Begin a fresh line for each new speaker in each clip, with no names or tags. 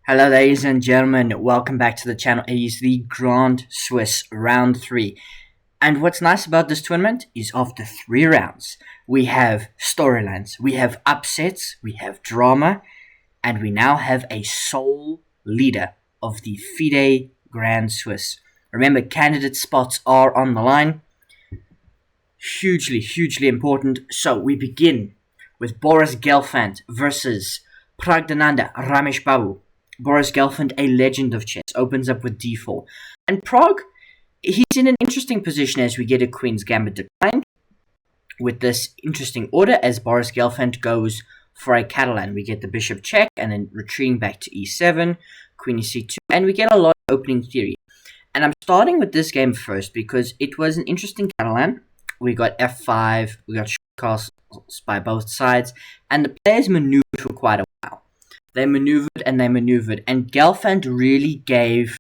Hello ladies and gentlemen, welcome back to the channel. It is the Grand Swiss round 3. And what's nice about this tournament is after 3 rounds, we have storylines, we have upsets, we have drama, and we now have a sole leader of the FIDE Grand Swiss. Remember, candidate spots are on the line. Hugely important. So we begin with Boris Gelfand versus Praggnanandhaa Rameshbabu. Boris Gelfand, a legend of chess, opens up with d4. And Pragg, he's in an interesting position as we get a Queen's Gambit decline with this interesting order as Boris Gelfand goes for a Catalan. We get the bishop check and then retreating back to e7, Queen c2, and we get a lot of opening theory. And I'm starting with this game first because it was an interesting Catalan. We got f5, we got short castles by both sides, and the players maneuvered for quite a while. They maneuvered, and Gelfand really gave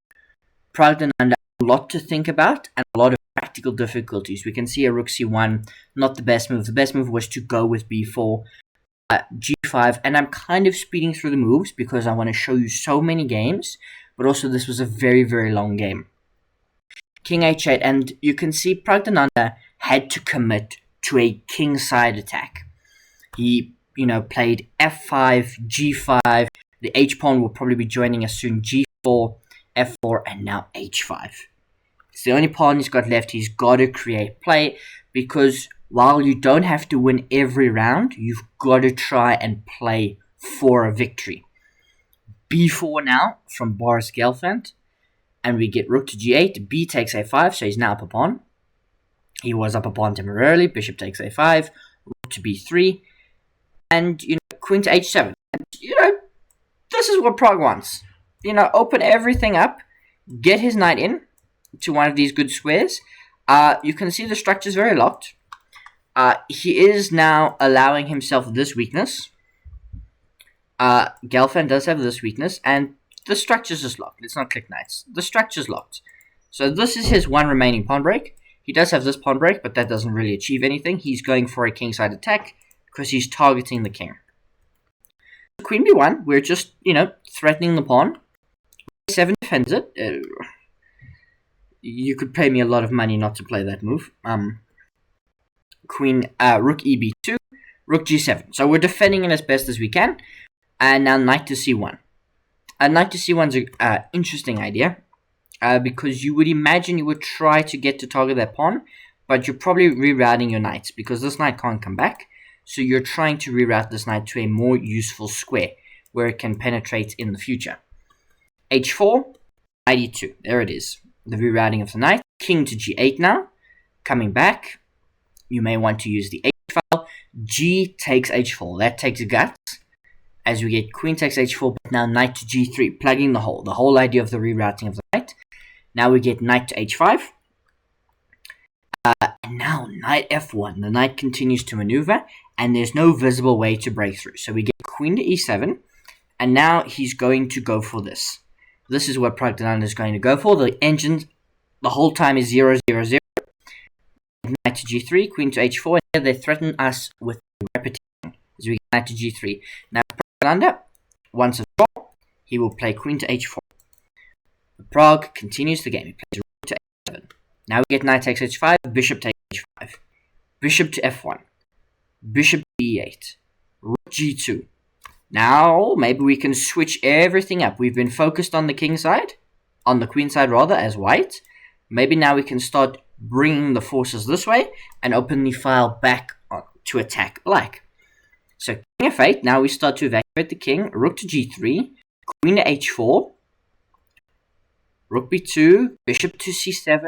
Praggnanandhaa a lot to think about and a lot of practical difficulties. We can see a rook c1, not the best move. The best move was to go with b4, g5, and I'm kind of speeding through the moves because I want to show you so many games, but also this was a very long game. King h8, and you can see Praggnanandhaa had to commit to a king-side attack. He played f5, g5, the h-pawn will probably be joining us soon, g4, f4, and now h5. It's the only pawn he's got left. He's got to create play, because while you don't have to win every round, you've got to try and play for a victory. b4 now from Boris Gelfand, and we get rook to g8, b takes a5, so he's now up a pawn. He was up a pawn temporarily, bishop takes a5, rook to b3, and, queen to h7. And, this is what Pragg wants. Open everything up, get his knight in to one of these good squares. You can see the structure is very locked. He is now allowing himself this weakness. Gelfand does have this weakness, and the structure's just locked. Let's not click knights. The structure's locked. So this is his one remaining pawn break. He does have this pawn break, but that doesn't really achieve anything. He's going for a kingside attack because he's targeting the king. Queen b1, we're just, threatening the pawn. a7 defends it. You could pay me a lot of money not to play that move. Rook eb2, rook g7. So we're defending it as best as we can. And now knight to c1. Knight to c1's an interesting idea. Because you would imagine you would try to get to target that pawn, but you're probably rerouting your knights because this knight can't come back. So you're trying to reroute this knight to a more useful square where it can penetrate in the future. h4, knight e2. There it is. The rerouting of the knight. King to g8 now. Coming back. You may want to use the h file. G takes h4. That takes guts. As we get queen takes h4, but now knight to g3. Plugging the hole. The whole idea of the rerouting of the knight. Now we get knight to h5. And now knight f1. The knight continues to maneuver, and there's no visible way to break through. So we get queen to e7, and now he's going to go for this. This is what Praggnanandhaa is going to go for. The engine, the whole time is 0, 0, 0. Knight to g3, queen to h4, and here they threaten us with repetition. As we get knight to g3. Now Praggnanandhaa wants a draw. He will play queen to h4. Pragg continues the game. He plays rook to a7. Now we get knight takes h5, bishop takes h5. Bishop to f1. Bishop to e8. Rook g2. Now, maybe we can switch everything up. We've been focused on the king side, on the queen side rather, as white. Maybe now we can start bringing the forces this way and open the file back to attack black. So king f8, now we start to evacuate the king. Rook to g3, queen to h4. Rook b2, bishop to c7,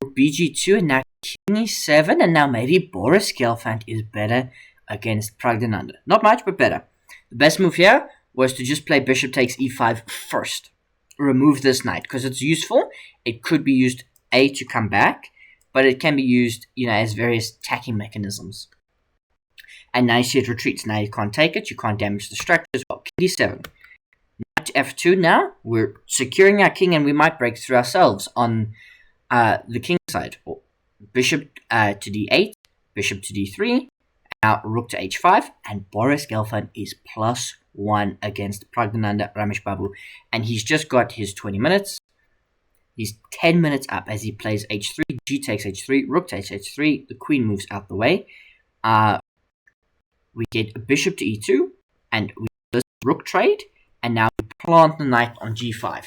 rook bg2, and now king e7, and now maybe Boris Gelfand is better against Praggnanandhaa. Not much, but better. The best move here was to just play bishop takes e5 first. Remove this knight, because it's useful. It could be used, to come back, but it can be used, as various attacking mechanisms. And now you see it retreats. Now you can't take it, you can't damage the structure as well. King d7. To f2 now, we're securing our king and we might break through ourselves on the king side. Bishop to d8, bishop to d3, now rook to h5, and Boris Gelfand is plus 1 against Praggnanandhaa Rameshbabu. And he's just got his 20 minutes. He's 10 minutes up as he plays h3, g takes h3, rook takes h3, the queen moves out the way. We get a bishop to e2, and we do this rook trade, and now we plant the knight on g5.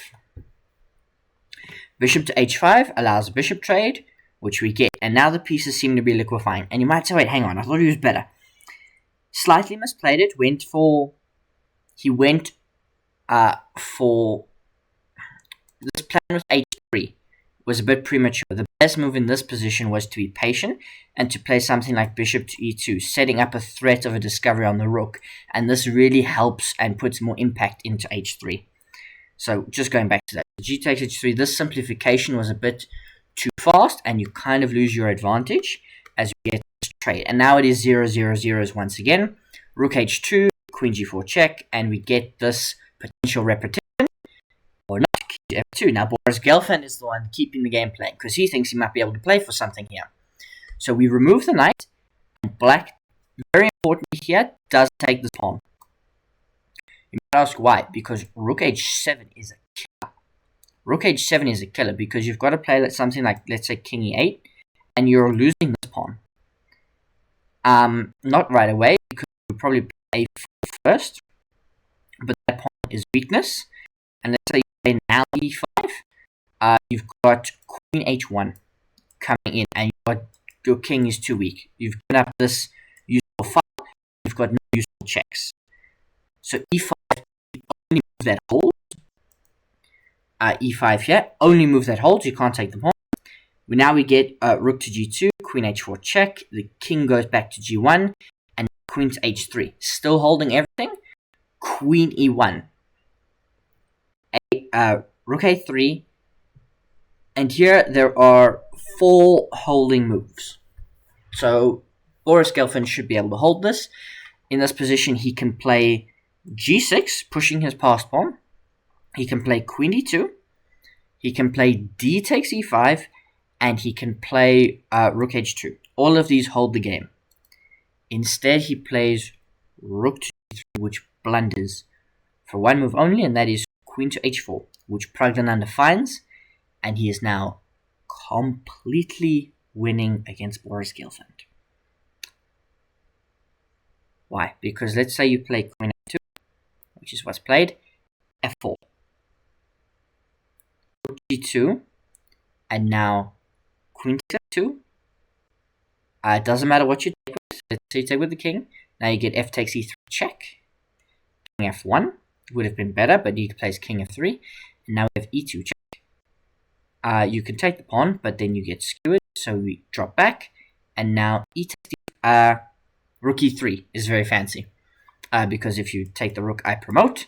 Bishop to h5 allows a bishop trade, which we get, and now the pieces seem to be liquefying. And you might say, wait, hang on, I thought he was better. Slightly misplayed it, he went for this plan with h3 was a bit premature. The best move in this position was to be patient and to play something like bishop to e2, setting up a threat of a discovery on the rook, and this really helps and puts more impact into h3. So just going back to that, g takes h3, this simplification was a bit too fast, and you kind of lose your advantage as you get this trade. And now it is 0-0-0s once again. Rook h2, queen g4 check, and we get this potential repetition, or not, f2. Now Boris Gelfand is the one keeping the game playing, because he thinks he might be able to play for something here. So we remove the knight, and black, very importantly here, does take this pawn. You might ask why, because rook h7 is a killer. Rook h7 is a killer because you've got to play something like, let's say, king e8, and you're losing this pawn. Not right away, because you'll probably play a4 first, but that pawn is weakness. And let's say you play now e5, you've got queen h1 coming in, and your king is too weak. You've given up this useful file, you've got no useful checks. So e5, only move that holds. E5 here, only move that holds, you can't take the pawn. Now we get rook to g2, queen h4 check, the king goes back to g1, and queen to h3. Still holding everything, queen e1. Rook a3, and here there are 4 holding moves. So Boris Gelfand should be able to hold this. In this position, he can play g6, pushing his passed pawn. He can play queen d2. He can play d takes e5, and he can play rook h2. All of these hold the game. Instead, he plays rook to d3, which blunders for one move only, and that is queen to h4, which Praggnanandhaa finds, and he is now completely winning against Boris Gelfand. Why? Because let's say you play queen f2, which is what's played, f4, rook g2, and now queen to f2. It doesn't matter what you take with. Let's say you take with the king. Now you get f takes e3 check. King f1 would have been better, but he plays king f3. And now we have e2 check. You can take the pawn, but then you get skewered, so we drop back. And now e takes rook e3 is very fancy, because if you take the rook, I promote,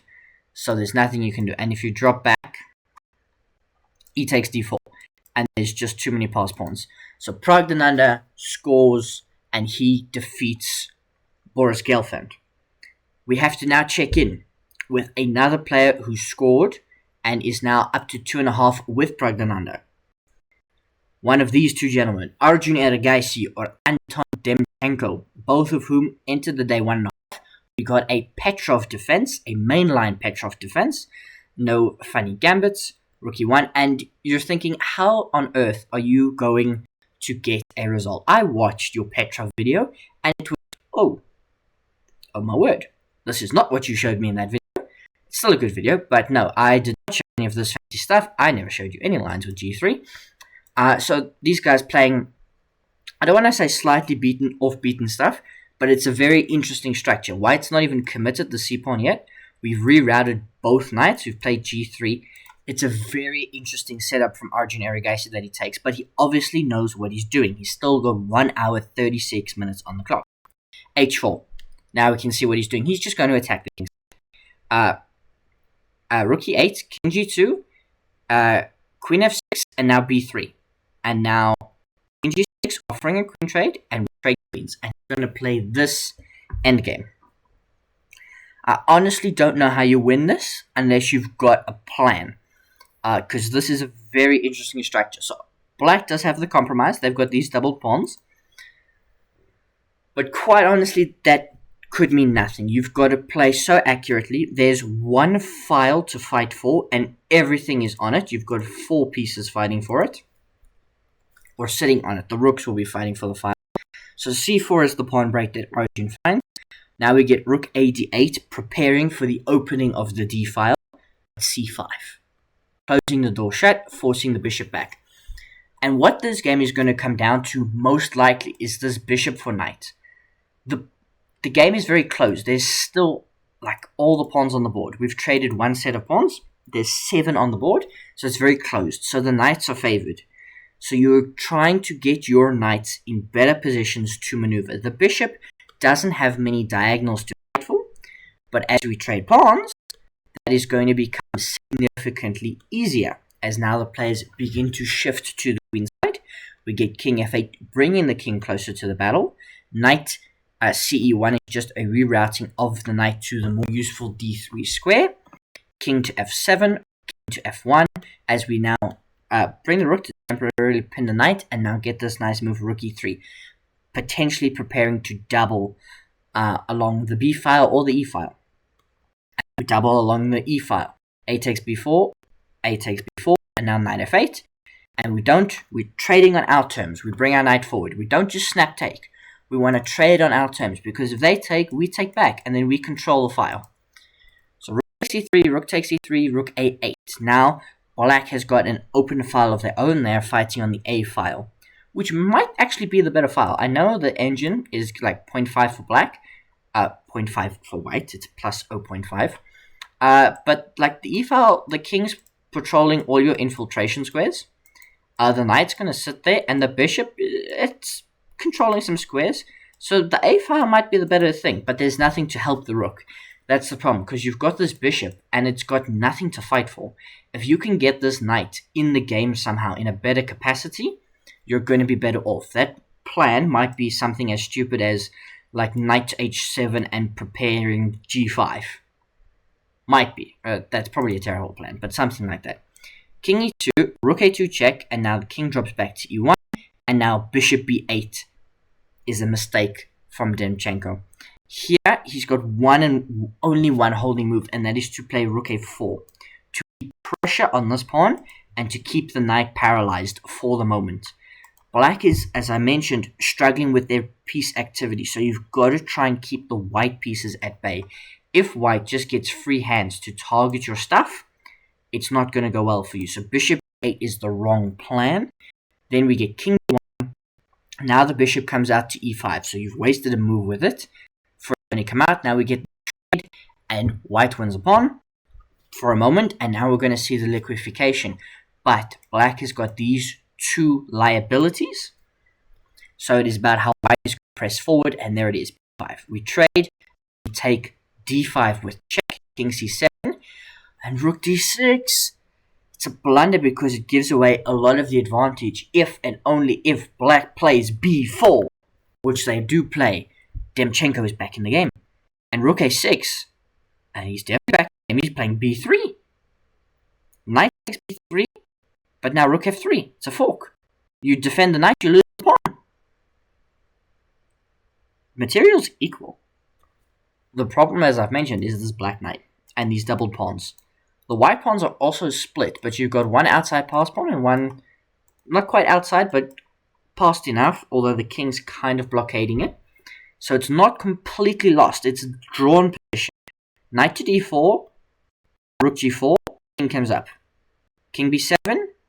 so there's nothing you can do. And if you drop back, e takes d4, and there's just too many passed pawns. So Praggnanandhaa scores, and he defeats Boris Gelfand. We have to now check in with another player who scored and is now up to 2.5 with Praggnanandhaa. One of these two gentlemen, Arjun Erigaisi or Anton Demchenko, both of whom entered the day 1.5. We got a Petrov defense, a mainline Petrov defense, no funny gambits, rook e1, and you're thinking, how on earth are you going to get a result? I watched your Petrov video, and it was, oh my word, this is not what you showed me in that video. It's still a good video, but no, I did not show any of this fancy stuff. I never showed you any lines with g3. So these guys playing, I don't want to say slightly off-beaten stuff, but it's a very interesting structure. White's not even committed the c-pawn yet. We've rerouted both knights. We've played g3. It's a very interesting setup from Arjun Erigaisi that he takes, but he obviously knows what he's doing. He's still got 1 hour 36 minutes on the clock. h4. Now we can see what he's doing. He's just going to attack the king. Rook e8, king g2, queen f6, and now b3. And now queen g6, offering a queen trade, and we trade queens. And we're going to play this endgame. I honestly don't know how you win this unless you've got a plan. Because this is a very interesting structure. So black does have the compromise. They've got these double pawns. But quite honestly, that could mean nothing. You've got to play so accurately. There's one file to fight for, and everything is on it. You've got 4 pieces fighting for it, or sitting on it. The rooks will be fighting for the file. So c4 is the pawn break that Arjun finds. Now we get rook a d8, preparing for the opening of the d file at c5. Closing the door shut, forcing the bishop back. And what this game is going to come down to most likely is this bishop for knight. The game is very close. There's still like all the pawns on the board. We've traded one set of pawns. There's 7 on the board, so it's very closed. So the knights are favored. So you're trying to get your knights in better positions to maneuver. The bishop doesn't have many diagonals to fight for, but as we trade pawns, that is going to become significantly easier, as now the players begin to shift to the queen side. We get king f8, bringing the king closer to the battle. Knight ce1 is just a rerouting of the knight to the more useful d3 square. King to f7, king to f1, as we now bring the rook to temporarily pin the knight, and now get this nice move, rook e3, potentially preparing to double along the b file or the e file. And we double along the e file. A takes b4, a takes b4, and now knight f8. And we're trading on our terms. We bring our knight forward. We don't just snap take. We want to trade on our terms, because if they take, we take back, and then we control the file. So rook takes e3, rook takes e3, rook a8. Now, black has got an open file of their own. They're fighting on the a file, which might actually be the better file. I know the engine is like 0.5 for black, 0.5 for white. It's plus 0.5. But like the e file, the king's patrolling all your infiltration squares. The knight's going to sit there, and the bishop, it's controlling some squares. So the a file might be the better thing, but there's nothing to help the rook. That's the problem, because you've got this bishop, and it's got nothing to fight for. If you can get this knight in the game somehow in a better capacity, you're going to be better off. That plan might be something as stupid as like knight to h7 and preparing g5. Might be. That's probably a terrible plan, but something like that. King e2, rook a2 check, and now the king drops back to e1, and now bishop b8 is a mistake from Demchenko. Here, he's got one and only one holding move, and that is to play rook a4, to keep pressure on this pawn, and to keep the knight paralyzed for the moment. Black is, as I mentioned, struggling with their piece activity, so you've got to try and keep the white pieces at bay. If white just gets free hands to target your stuff, it's not going to go well for you. So bishop 8 is the wrong plan. Then we get king 1. Now the bishop comes out to e5, so you've wasted a move with it. For when it come out, now we get the trade, and white wins a pawn for a moment, and now we're going to see the liquefaction. But black has got these 2 liabilities, so it is about how white is going to press forward, and there it is, b5. We trade, we take d5 with check, king c7, and rook d6. It's a blunder because it gives away a lot of the advantage if and only if black plays b4, which they do play. Demchenko is back in the game. And rook a6, and he's definitely back in the game. He's playing b3. Knight takes b3, but now rook f3. It's a fork. You defend the knight, you lose the pawn. Material's equal. The problem, as I've mentioned, is this black knight and these doubled pawns. The white pawns are also split, but you've got one outside pass pawn and one not quite outside, but past enough, although the king's kind of blockading it. So it's not completely lost. It's a drawn position. Knight to d4, rook g4, king comes up. King b7,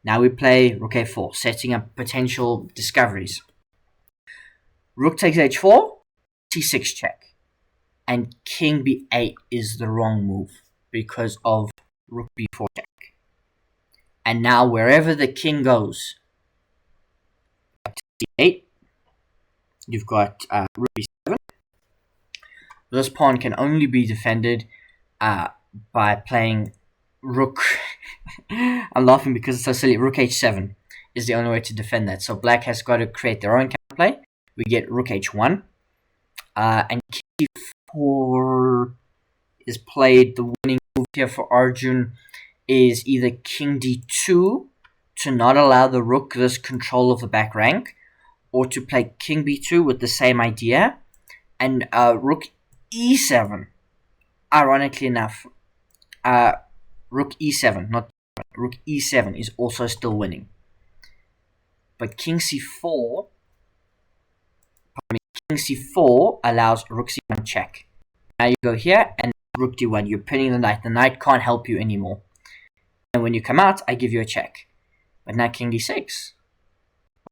now we play rook a4, setting up potential discoveries. Rook takes h4, c6 check. And king b8 is the wrong move because of rook b4 check. And now wherever the king goes, c8, you've got rook b7. This pawn can only be defended by playing rook. I'm laughing because it's so silly. Rook h7 is the only way to defend that. So black has got to create their own counterplay. We get rook h1. And king d4 is played. The winning move here for Arjun is either king d2 to not allow the rook this control of the back rank, or to play king b2 with the same idea, and rook e7. Ironically enough, rook e7, not rook e7 is also still winning. But king c4 allows rook c1 check. Now you go here and rook d1. You're pinning the knight. The knight can't help you anymore. And when you come out, I give you a check. But now king d6.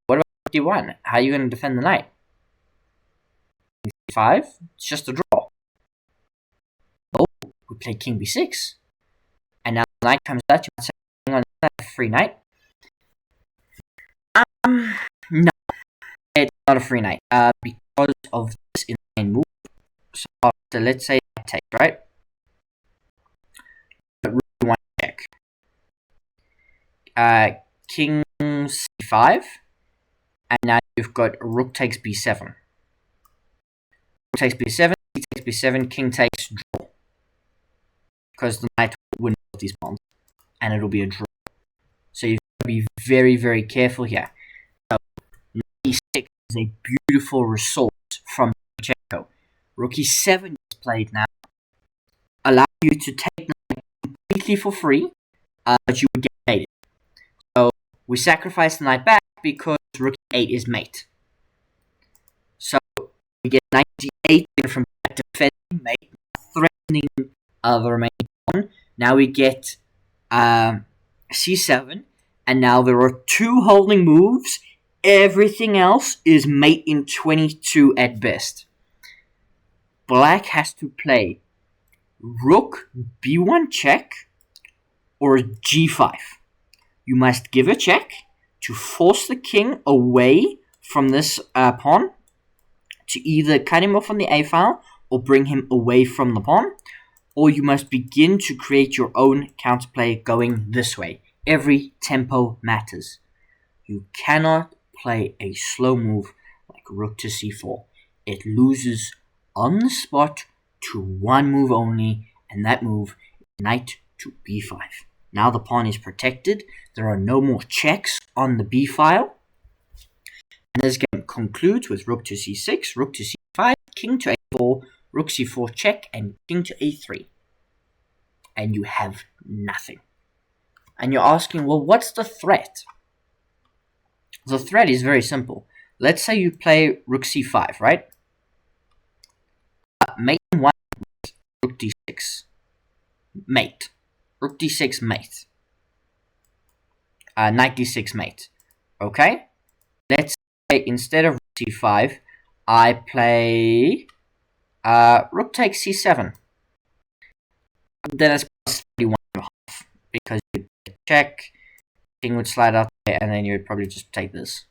What about rook d1? How are you going to defend the knight? King c5? It's just a draw. Oh, we play king b6. And now the knight comes out. You might say, hang on, that's a free knight. No. It's not a free knight. Because of this insane move. So after, let's say, that takes, right? But rook d1 check. King c5, and now you've got rook takes b7. Rook takes b7, he takes b7, king takes draw. Because the knight will win both these pawns, and it'll be a draw. So you've got to be very, very careful here. So, knight e6 is a beautiful result from Demchenko. Rook e7 is played now. Allow you to take the knight completely for free, but you would get mated. So we sacrifice the knight back because rook e8 is mate. So we get knight d8 from defending mate, threatening the remaining pawn. Now we get c7, and now there are two holding moves. Everything else is mate in 22 at best. Black has to play rook b1 check or g5. You must give a check to force the king away from this pawn, to either cut him off on the a file or bring him away from the pawn, or you must begin to create your own counterplay going this way. Every tempo matters. You cannot play a slow move like rook to c4. It loses on the spot to one move only, and that move is knight to b5. Now the pawn is protected. There are no more checks on the b file. And this game concludes with rook to c6, rook to c5, king to a4, rook c4 check, and king to a3. And you have nothing. And you're asking, well, what's the threat? The threat is very simple. Let's say you play rook c5, right? Mate 1, rook d6. Mate. Rook d6 mate. Knight d6 mate. Okay? Let's say instead of rook c5, I play rook takes c7. Then it's plus 31.5 because you check, king would slide out there, and then you would probably just take this.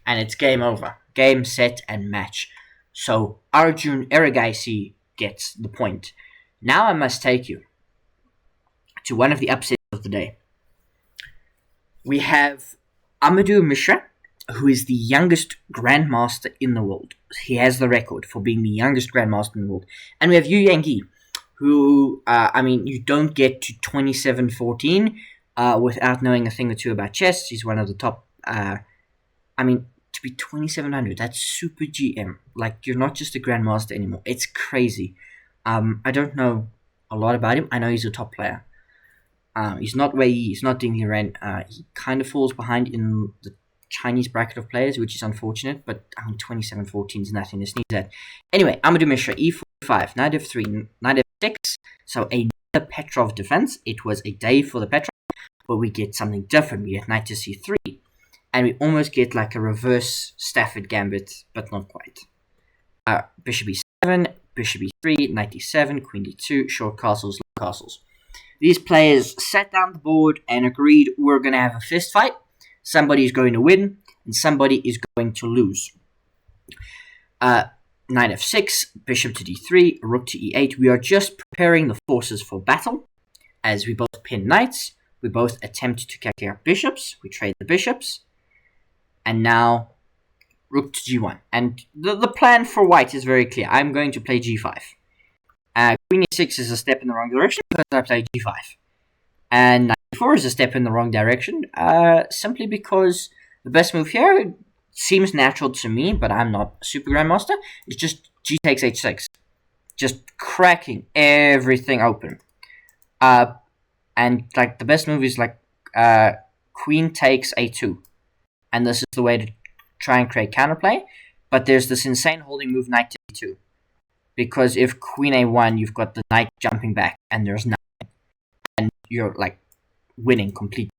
And it's game over. Game, set, and match. So Arjun Erigaisi gets the point. Now I must take you to one of the upsets of the day. We have Abhimanyu Mishra, who is the youngest grandmaster in the world. He has the record for being the youngest grandmaster in the world. And we have Yu Yangyi, who, you don't get to 27-14 without knowing a thing or two about chess. He's one of the top, to be 2700, that's super GM. Like, you're not just a grandmaster anymore. It's crazy. I don't know a lot about him. I know he's a top player. He's not Wei Yi, he's not Ding Liren. He kind of falls behind in the Chinese bracket of players, which is unfortunate, but 27-14 is nothing to sneeze at. Anyway, Abhimanyu Mishra, e45, knight f3, knight f6, so another Petrov defense. It was a day for the Petrov, but we get something different. We get knight to c3, and we almost get like a reverse Stafford gambit, but not quite. Bishop e7, bishop e3, knight d7, queen d2, short castles, long castles. These players sat down the board and agreed we're going to have a fist fight. Somebody is going to win, and somebody is going to lose. Knight f6, bishop to d3, rook to e8. We are just preparing the forces for battle. As we both pin knights, we both attempt to catch our bishops. We trade the bishops. And now, rook to g1. And the plan for white is very clear. I'm going to play g5. Queen e6 is a step in the wrong direction because I play g5. And knight e4 is a step in the wrong direction simply because the best move here seems natural to me, but I'm not a super grandmaster. It's just g takes h6. just cracking everything open. And like the best move is like queen takes a2, and this is the way to try and create counterplay. But there's this insane holding move knight to e2, because if queen a1, you've got the knight jumping back, and there's nothing, and you're like winning completely.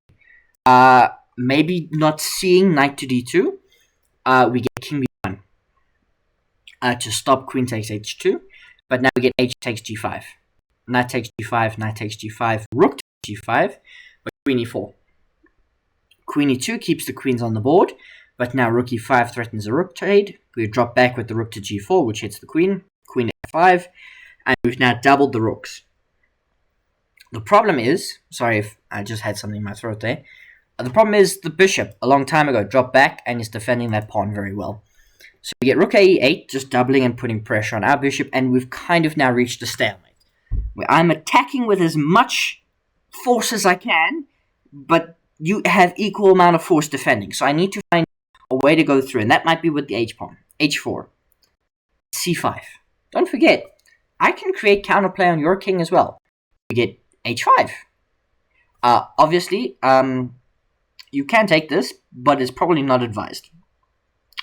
Maybe not seeing knight to d2. We get king b1 to stop queen takes h2, but now we get h takes g5. Knight takes g5, knight takes g5, rook takes g5, but queen e4. Queen e2 keeps the queens on the board, but now rook e5 threatens a rook trade. We drop back with the rook to g4, which hits the queen, queen f5, and we've now doubled the rooks. The problem is, sorry if I just had something in my throat there, the problem is the bishop, a long time ago, dropped back and is defending that pawn very well. So we get rook a8, just doubling and putting pressure on our bishop, and we've kind of now reached a stalemate, where I'm attacking with as much force as I can, but you have equal amount of force defending. So I need to find a way to go through, and that might be with the h-pawn. h4, c5. Don't forget, I can create counterplay on your king as well. We get h5. Obviously, you can take this, but it's probably not advised,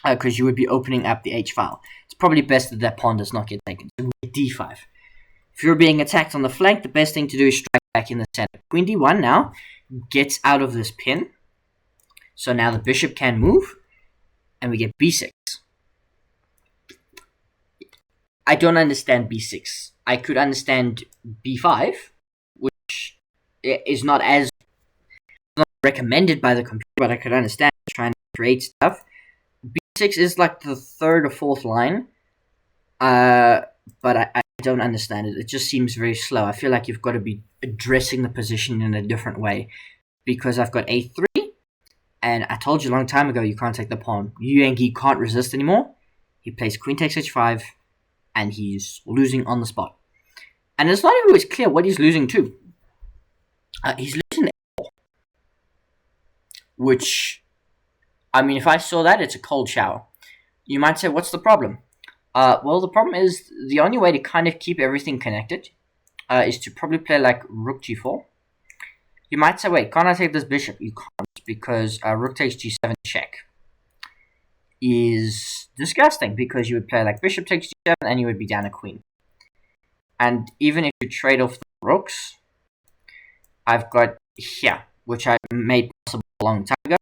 because you would be opening up the h-file. It's probably best that that pawn does not get taken. So we get d5. If you're being attacked on the flank, the best thing to do is strike back in the center. Queen d1 now gets out of this pin. So now the bishop can move, and we get b6. I don't understand b6. I could understand b5, which is not as recommended by the computer, but I could understand trying to create stuff. b6 is like the third or fourth line, but I don't understand it. It just seems very slow. I feel like you've got to be addressing the position in a different way, because I've got a3, and I told you a long time ago you can't take the pawn. Yu Yangyi can't resist anymore. He plays queen takes h5, and he's losing on the spot. And it's not even always clear what he's losing to. He's losing to a4, which, I mean, if I saw that, it's a cold shower. You might say, what's the problem? Well, the problem is the only way to kind of keep everything connected is to probably play like rook g4. You might say, wait, can't I take this bishop? You can't, because rook takes g7 check is disgusting, because you would play like bishop takes g7 and you would be down a queen. And even if you trade off the rooks, I've got here, which I made possible a long time ago,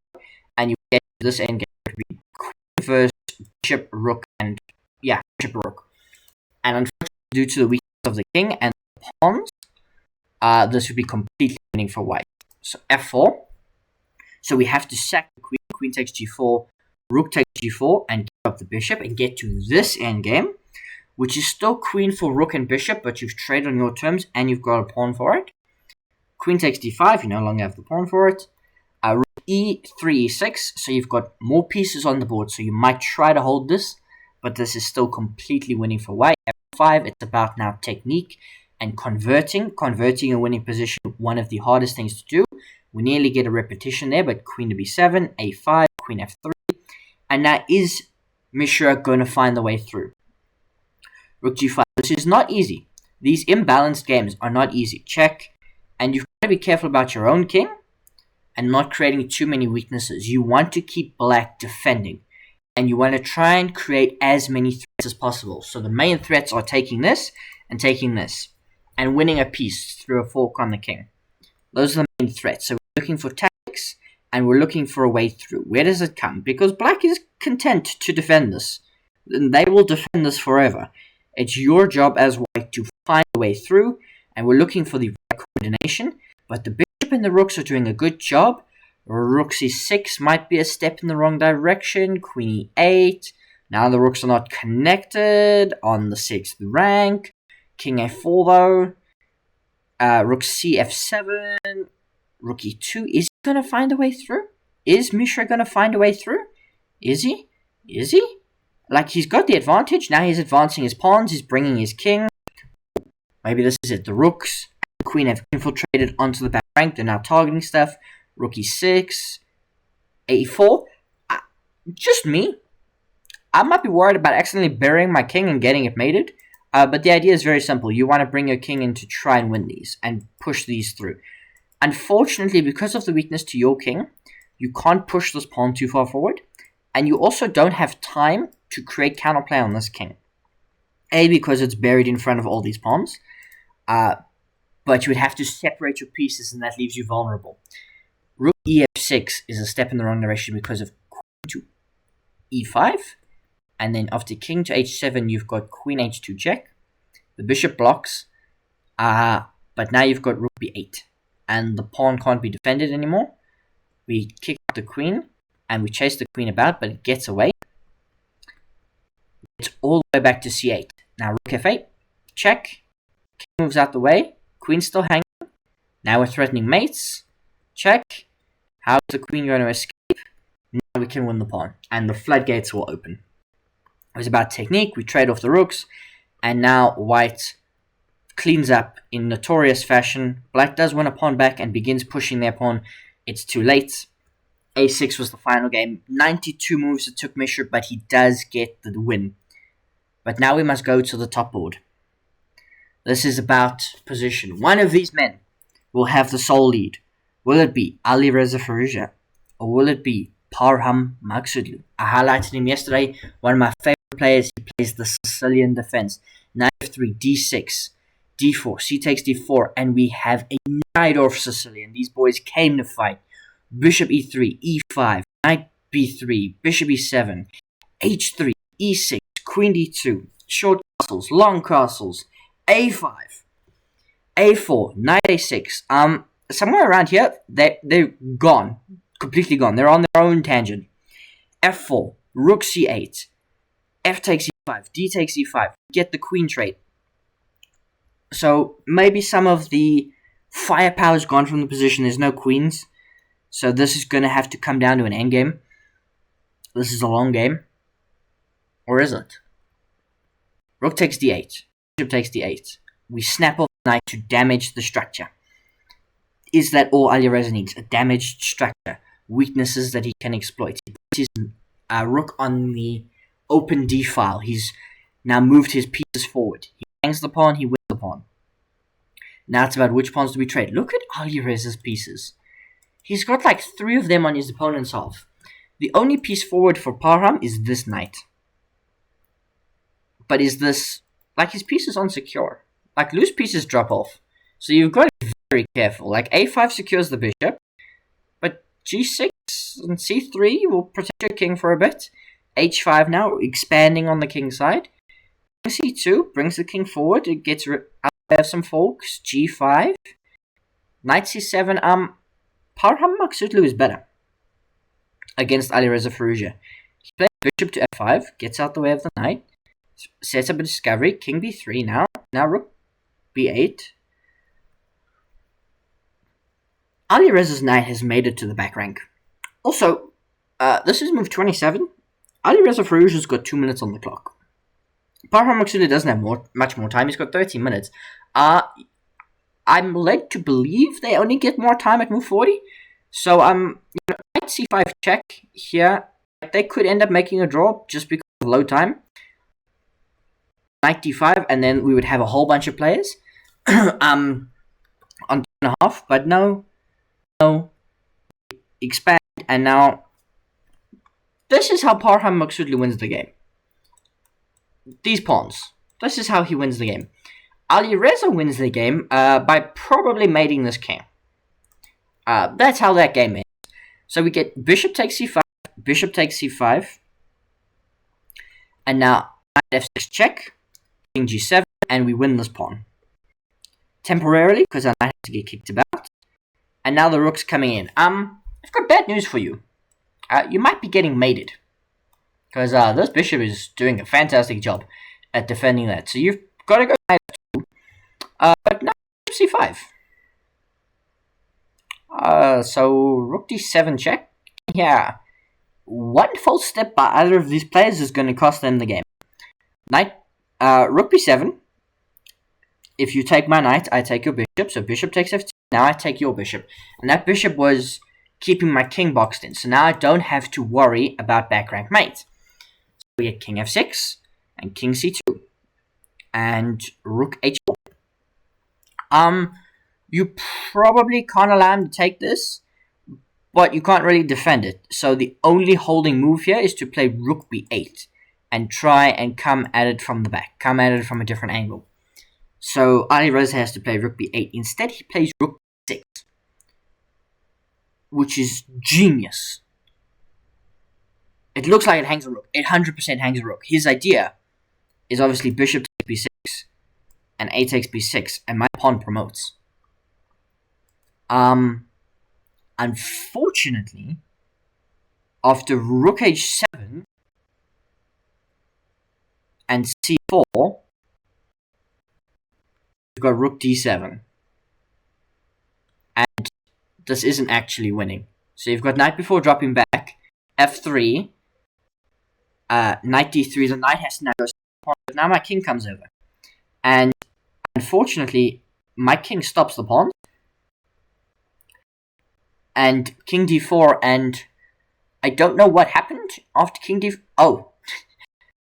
and you get this endgame, it would be queen versus bishop, rook, and yeah, bishop, rook. And unfortunately, due to the weakness of the king and the pawns, this would be completely winning for white. So f4. So we have to sack the queen. Queen takes g4, rook takes g4, and give up the bishop and get to this endgame, which is still queen for rook and bishop, but you've traded on your terms and you've got a pawn for it. Queen takes d5, you no longer have the pawn for it. Rook e3, e6, so you've got more pieces on the board, so you might try to hold this, but this is still completely winning for white. f5, it's about now technique and converting a winning position, one of the hardest things to do. We nearly get a repetition there, but queen to b7, a5, queen f3, and now is Mishra going to find the way through? Rook g5, this is not easy. These imbalanced games are not easy. Check, and you've got to be careful about your own king and not creating too many weaknesses. You want to keep black defending, and you want to try and create as many threats as possible. So the main threats are taking this, and winning a piece through a fork on the king. Those are the main threats. So we're looking for tactics, and we're looking for a way through. Where does it come? Because black is content to defend this. And they will defend this forever. It's your job as white to find a way through, and we're looking for the right coordination. But the bishop and the rooks are doing a good job. Rook c6 might be a step in the wrong direction. Queen e8. Now the rooks are not connected on the 6th rank. King a4 though. Rook c f7. Rook e2. Is he going to find a way through? Is Mishra going to find a way through? Is he? Is he? Like, he's got the advantage. Now he's advancing his pawns. He's bringing his king. Maybe this is it. The rooks and the queen have infiltrated onto the back rank. They're now targeting stuff. Rook e6. a4. Just me. I might be worried about accidentally burying my king and getting it mated. But the idea is very simple. You want to bring your king in to try and win these and push these through. Unfortunately, because of the weakness to your king, you can't push this pawn too far forward. And you also don't have time to create counterplay on this king. A, because it's buried in front of all these pawns. But you would have to separate your pieces, and that leaves you vulnerable. Rook ef6 is a step in the wrong direction because of queen to e5. And then after king to h7, you've got queen h2 check. The bishop blocks. But now you've got rook b8. And the pawn can't be defended anymore. We kick out the queen, and we chase the queen about, but it gets away. It's all the way back to c8. Now rook f8, check. King moves out the way. Queen's still hanging. Now we're threatening mates. Check. How's the queen going to escape? Now we can win the pawn. And the floodgates will open. It was about technique. We trade off the rooks. And now white cleans up in notorious fashion. Black does win a pawn back and begins pushing their pawn. It's too late. a6 was the final game. 92 moves it took Mishra, but he does get the win. But now we must go to the top board. This is about position. One of these men will have the sole lead. Will it be Alireza Firouzja, or will it be Parham Maghsoodloo? I highlighted him yesterday. One of my favorite players. He plays the Sicilian defense. Knight f3, d6, d4, c takes d4, and we have a knight off Sicilian. These boys came to fight. Bishop e3, e5, knight b3, bishop e7, h3, e6, queen d2, short castles, long castles, a5, a4, knight a6. Somewhere around here, they're gone. Completely gone. They're on their own tangent. f4, rook c8, f takes e5, d takes e5. Get the queen trade. So maybe some of the firepower is gone from the position. There's no queens. So this is going to have to come down to an endgame. This is a long game. Or is it? Rook takes d8. Bishop takes d8. We snap off the knight to damage the structure. Is that all Alireza needs? A damaged structure. Weaknesses that he can exploit. He puts his rook on the open d file. He's now moved his pieces forward. He hangs the pawn, he wins the pawn. Now it's about which pawns do we trade. Look at Alireza's pieces. He's got like 3 of them on his opponent's half. The only piece forward for Parham is this knight. But is this... like, his piece is unsecure. Like, loose pieces drop off. So you've got to be very careful. Like, a5 secures the bishop. But g6 and c3 will protect your king for a bit. h5 now, expanding on the king side. c2 brings the king forward. It gets out of some folks. g5. Knight c7. Parham Maghsoodloo is better against Alireza Firouzja. He plays bishop to f5, gets out the way of the knight, sets up a discovery, king b3 now. Now rook b8. Alireza's knight has made it to the back rank. Also, this is move 27. Alireza Firouzja's got 2 minutes on the clock. Parham Maghsoodloo doesn't have much more time. He's got 13 minutes. I'm led to believe they only get more time at move 40. So, knight c5 check here. They could end up making a draw just because of low time. Knight d5, and then we would have a whole bunch of players on 2.5. But no. Expand, and now this is how Parham Maghsoodloo wins the game. These pawns. This is how he wins the game. Alireza wins the game by probably mating this king. That's how that game is. So we get bishop takes c5, bishop takes c5, and now knight f6 check, king g7, and we win this pawn. Temporarily, because our knight has to get kicked about. And now the rook's coming in. I've got bad news for you. You might be getting mated. Because this bishop is doing a fantastic job at defending that. So you've got to go knight f2. But now c5. So rook d7 check. Yeah. One false step by either of these players is going to cost them the game. Knight, rook b7. If you take my knight, I take your bishop. So bishop takes f2. Now I take your bishop. And that bishop was keeping my king boxed in. So now I don't have to worry about back rank mate. So we get king f6 and king c2. and rook h4. You probably can't allow him to take this, but you can't really defend it. So the only holding move here is to play rook b8 and try and come at it from the back, come at it from a different angle. So Alireza has to play rook b8. Instead, he plays rook b6, which is genius. It looks like it hangs a rook. It 100% hangs a rook. His idea is obviously bishop takes b6 and a takes b6, and my pawn promotes. Unfortunately, after rook h7 and c4, you've got rook d7. And this isn't actually winning. So you've got knight before dropping back, f3, knight d3, the knight has to now go to the pawn, but now my king comes over. And unfortunately, my king stops the pawn. And king d4, and I don't know what happened after king d4. Oh,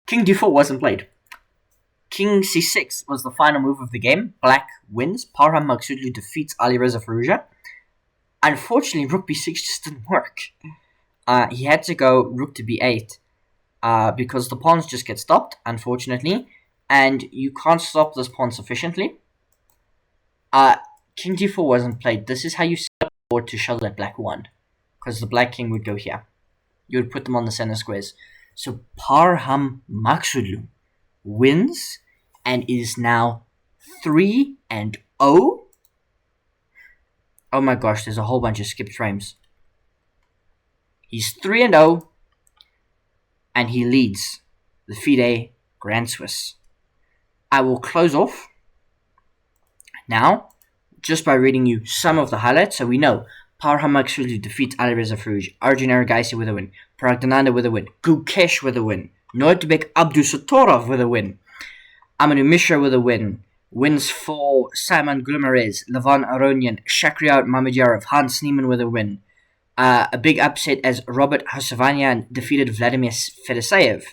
king d4 wasn't played. King c6 was the final move of the game. Black wins. Parham Maghsoodloo defeats Alireza Firouzja. Unfortunately, rook b6 just didn't work. He had to go rook to b8 because the pawns just get stopped, unfortunately, and you can't stop this pawn sufficiently. King d4 wasn't played. This is how you set up the board to show that black won, because the black king would go here. You would put them on the center squares. So Parham Maghsoodloo wins and is now 3-0. Oh my gosh, there's a whole bunch of skipped frames. He's 3-0 and he leads the FIDE Grand Swiss. I will close off now just by reading you some of the highlights. So we know Parham Maghsoodloo defeats Alireza Firouzja, Arjun Erigaisi with a win, Praggnanandhaa with a win, Gukesh with a win, Nodirbek Abdusattorov with a win, Abhimanyu Mishra with a win, wins for Szymon Gumularz, Levan Aronian, Shakhriyar Mamedyarov, Hans Niemann with a win. A big upset as Robert Hosavanian defeated Vladimir Fedoseev.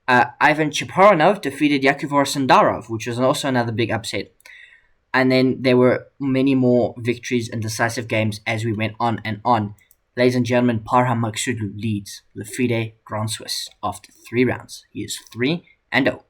Ivan Cheparinov defeated Yakubor Sandarov, which was also another big upset. And then there were many more victories and decisive games as we went on and on. Ladies and gentlemen, Parham Maghsoodloo leads the FIDE Grand Swiss after 3 rounds. He is 3-0.